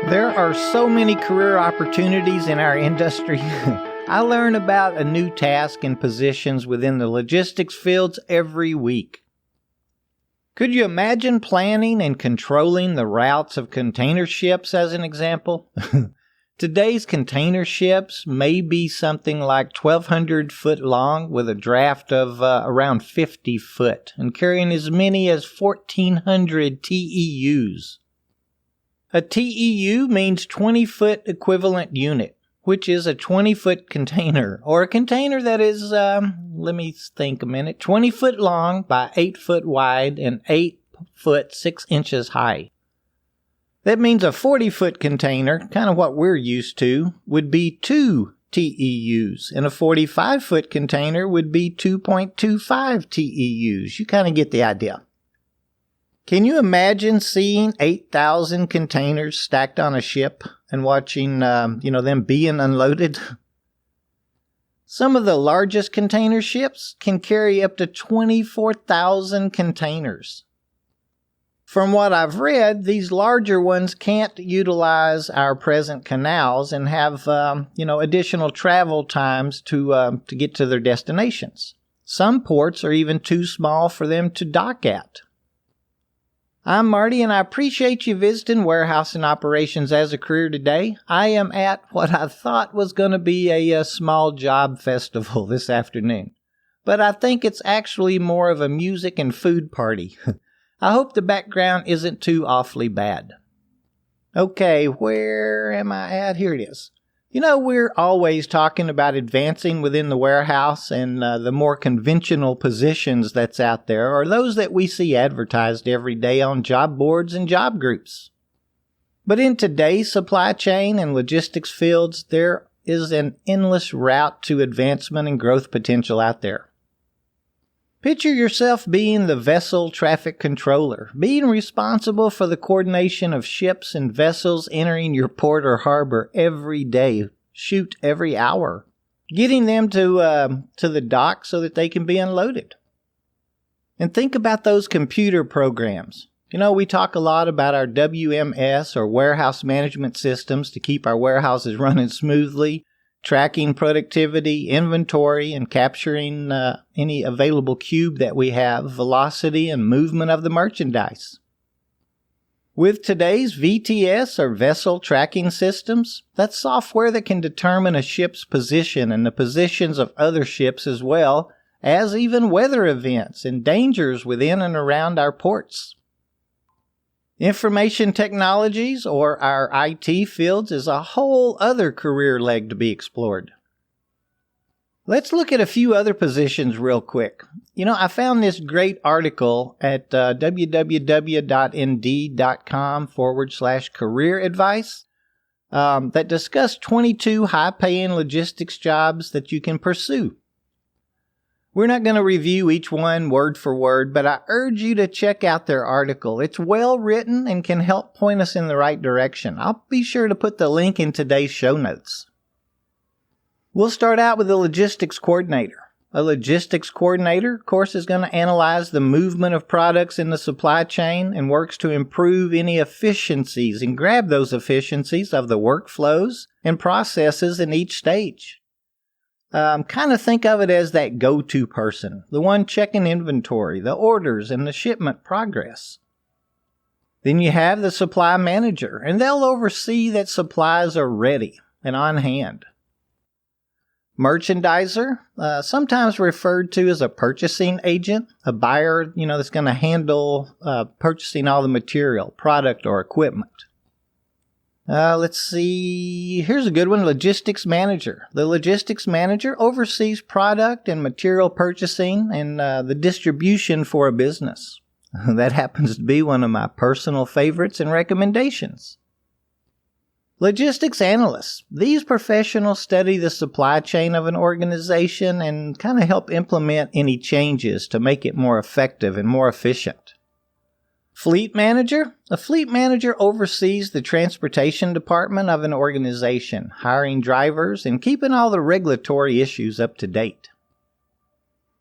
There are so many career opportunities in our industry. I learn about a new task and positions within the logistics fields every week. Could you imagine planning and controlling the routes of container ships as an example? Today's container ships may be something like 1,200 foot long with a draft of around 50 foot and carrying as many as 1,400 TEUs. A TEU means 20-foot equivalent unit, which is a 20-foot container, or a container that is, 20 foot long by 8 foot wide and 8 foot 6 inches high. That means a 40-foot container, kind of what we're used to, would be 2 TEUs, and a 45-foot container would be 2.25 TEUs. You kind of get the idea. Can you imagine seeing 8,000 containers stacked on a ship and watching, them being unloaded? Some of the largest container ships can carry up to 24,000 containers. From what I've read, these larger ones can't utilize our present canals and have, additional travel times to get to their destinations. Some ports are even too small for them to dock at. I'm Marty, and I appreciate you visiting Warehousing Operations as a Career today. I am at what I thought was going to be a small job festival this afternoon, but I think it's actually more of a music and food party. I hope the background isn't too awfully bad. Okay, where am I at? Here it is. We're always talking about advancing within the warehouse, and the more conventional positions that's out there are those that we see advertised every day on job boards and job groups. But in today's supply chain and logistics fields, there is an endless route to advancement and growth potential out there. Picture yourself being the vessel traffic controller, being responsible for the coordination of ships and vessels entering your port or harbor every day, every hour, getting them to the dock so that they can be unloaded. And think about those computer programs. We talk a lot about our WMS or warehouse management systems to keep our warehouses running smoothly, tracking productivity, inventory, and capturing any available cube that we have, velocity and movement of the merchandise. With today's VTS or vessel tracking systems, that's software that can determine a ship's position and the positions of other ships as well as even weather events and dangers within and around our ports. Information technologies, or our IT fields, is a whole other career leg to be explored. Let's look at a few other positions real quick. I found this great article at www.indeed.com/career advice that discussed 22 high-paying logistics jobs that you can pursue. We're not going to review each one word for word, but I urge you to check out their article. It's well written and can help point us in the right direction. I'll be sure to put the link in today's show notes. We'll start out with a logistics coordinator. A logistics coordinator, of course, is going to analyze the movement of products in the supply chain and works to improve any efficiencies and grab those efficiencies of the workflows and processes in each stage. Kind of think of it as that go-to person, the one checking inventory, the orders, and the shipment progress. Then you have the supply manager, and they'll oversee that supplies are ready and on hand. Merchandiser, sometimes referred to as a purchasing agent, a buyer, that's going to handle purchasing all the material, product, or equipment. Let's see. Here's a good one. Logistics manager. The logistics manager oversees product and material purchasing and the distribution for a business. That happens to be one of my personal favorites and recommendations. Logistics analysts. These professionals study the supply chain of an organization and kind of help implement any changes to make it more effective and more efficient. Fleet manager. A fleet manager oversees the transportation department of an organization, hiring drivers and keeping all the regulatory issues up to date.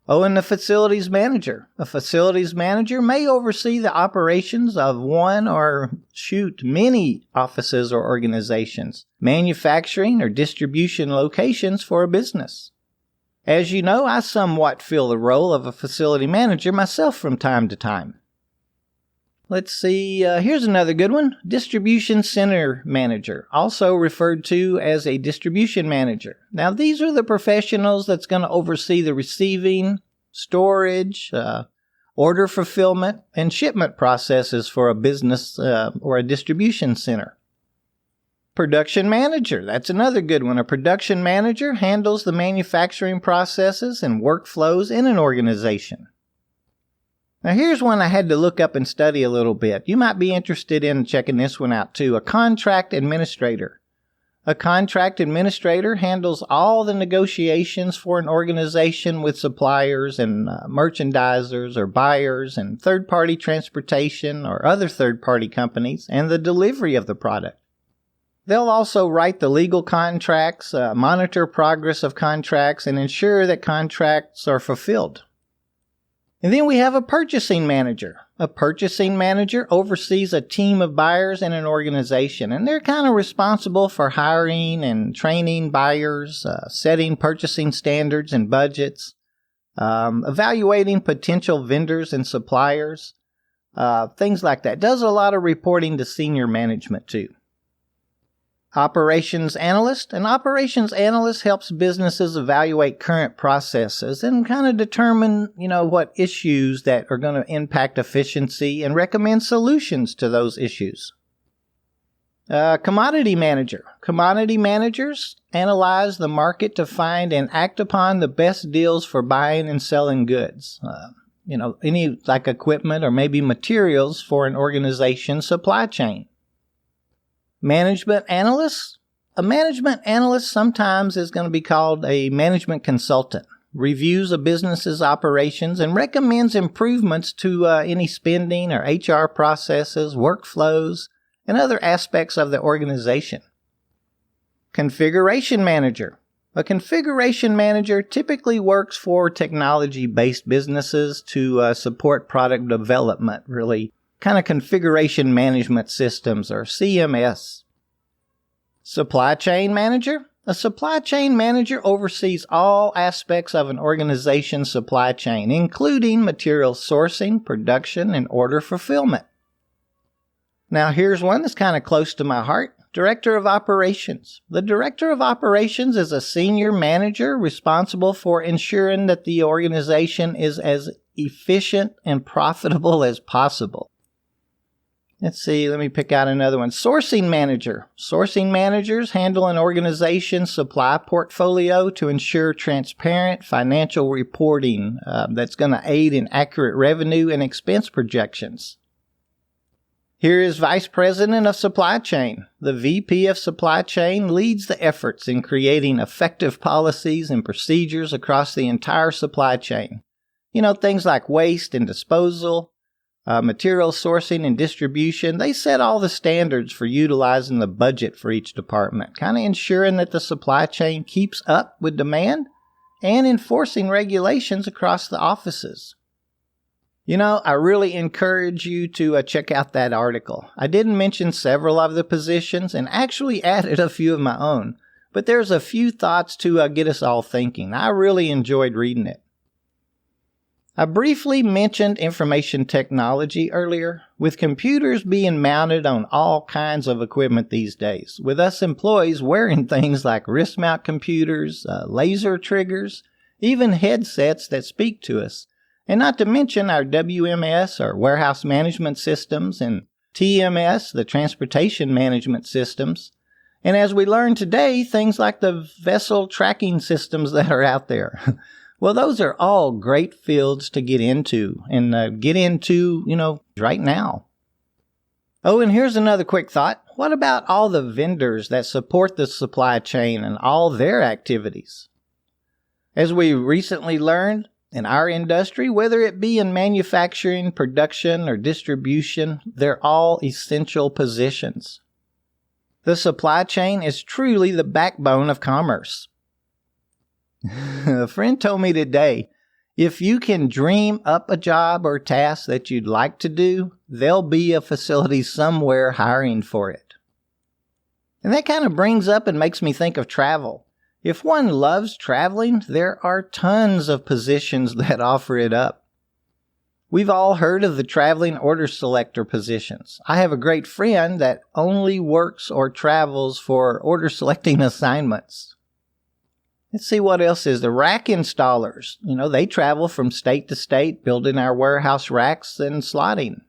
Oh, and the facilities manager. A facilities manager may oversee the operations of one or many offices or organizations, manufacturing or distribution locations for a business. As you know, I somewhat fill the role of a facility manager myself from time to time. Let's see, here's another good one. Distribution center manager, also referred to as a distribution manager. Now, these are the professionals that's going to oversee the receiving, storage, order fulfillment, and shipment processes for a business or a distribution center. Production manager, that's another good one. A production manager handles the manufacturing processes and workflows in an organization. Now here's one I had to look up and study a little bit. You might be interested in checking this one out too. A contract administrator. A contract administrator handles all the negotiations for an organization with suppliers and merchandisers or buyers and third-party transportation or other third-party companies and the delivery of the product. They'll also write the legal contracts, monitor progress of contracts, and ensure that contracts are fulfilled. And then we have a purchasing manager. A purchasing manager oversees a team of buyers in an organization, and they're kind of responsible for hiring and training buyers, setting purchasing standards and budgets, evaluating potential vendors and suppliers, things like that. Does a lot of reporting to senior management too. Operations analyst. An operations analyst helps businesses evaluate current processes and kind of determine, what issues that are going to impact efficiency and recommend solutions to those issues. Commodity manager. Commodity managers analyze the market to find and act upon the best deals for buying and selling goods. Any like equipment or maybe materials for an organization's supply chain. Management analysts. A management analyst sometimes is going to be called a management consultant. Reviews a business's operations and recommends improvements to any spending or HR processes, workflows, and other aspects of the organization. Configuration manager. A configuration manager typically works for technology-based businesses to support product development, really. Kind of configuration management systems or CMS. Supply chain manager. A supply chain manager oversees all aspects of an organization's supply chain, including material sourcing, production, and order fulfillment. Now here's one that's kind of close to my heart. Director of Operations. The Director of Operations is a senior manager responsible for ensuring that the organization is as efficient and profitable as possible. Let's see, let me pick out another one. Sourcing manager. Sourcing managers handle an organization's supply portfolio to ensure transparent financial reporting that's going to aid in accurate revenue and expense projections. Here is Vice President of Supply Chain. The VP of Supply Chain leads the efforts in creating effective policies and procedures across the entire supply chain. Things like waste and disposal, material sourcing and distribution. They set all the standards for utilizing the budget for each department, kind of ensuring that the supply chain keeps up with demand and enforcing regulations across the offices. I really encourage you to check out that article. I didn't mention several of the positions and actually added a few of my own, but there's a few thoughts to get us all thinking. I really enjoyed reading it. I briefly mentioned information technology earlier, with computers being mounted on all kinds of equipment these days, with us employees wearing things like wrist mount computers, laser triggers, even headsets that speak to us, and not to mention our WMS, or warehouse management systems, and TMS, the transportation management systems, and as we learned today, things like the vessel tracking systems that are out there. Well, those are all great fields to get into right now. Oh, and here's another quick thought. What about all the vendors that support the supply chain and all their activities? As we recently learned, in our industry, whether it be in manufacturing, production, or distribution, they're all essential positions. The supply chain is truly the backbone of commerce. A friend told me today, If you can dream up a job or task that you'd like to do, there'll be a facility somewhere hiring for it. And that kind of brings up and makes me think of travel. If one loves traveling, there are tons of positions that offer it up. We've all heard of the traveling order selector positions. I have a great friend that only works or travels for order selecting assignments. Let's see what else is. The rack installers. They travel from state to state, building our warehouse racks and slotting.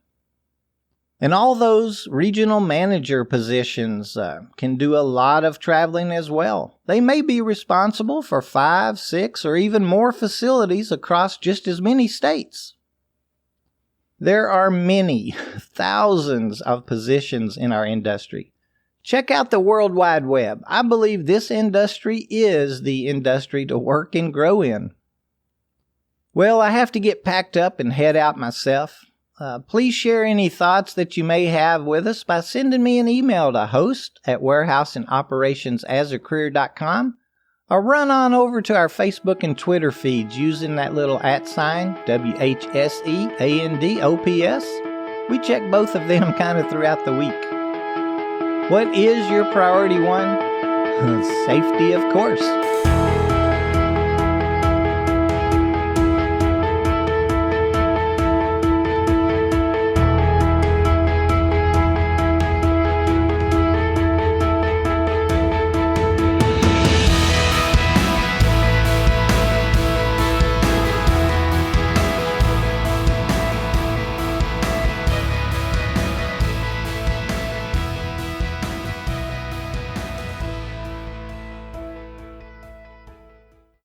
And all those regional manager positions can do a lot of traveling as well. They may be responsible for 5, 6, or even more facilities across just as many states. There are many, thousands of positions in our industry. Check out the World Wide Web. I believe this industry is the industry to work and grow in. Well, I have to get packed up and head out myself. Please share any thoughts that you may have with us by sending me an email to host@warehouseandoperationsasacareer.com or run on over to our Facebook and Twitter feeds using that little @, WHSEANDOPS. We check both of them kind of throughout the week. What is your priority one? Safety, of course.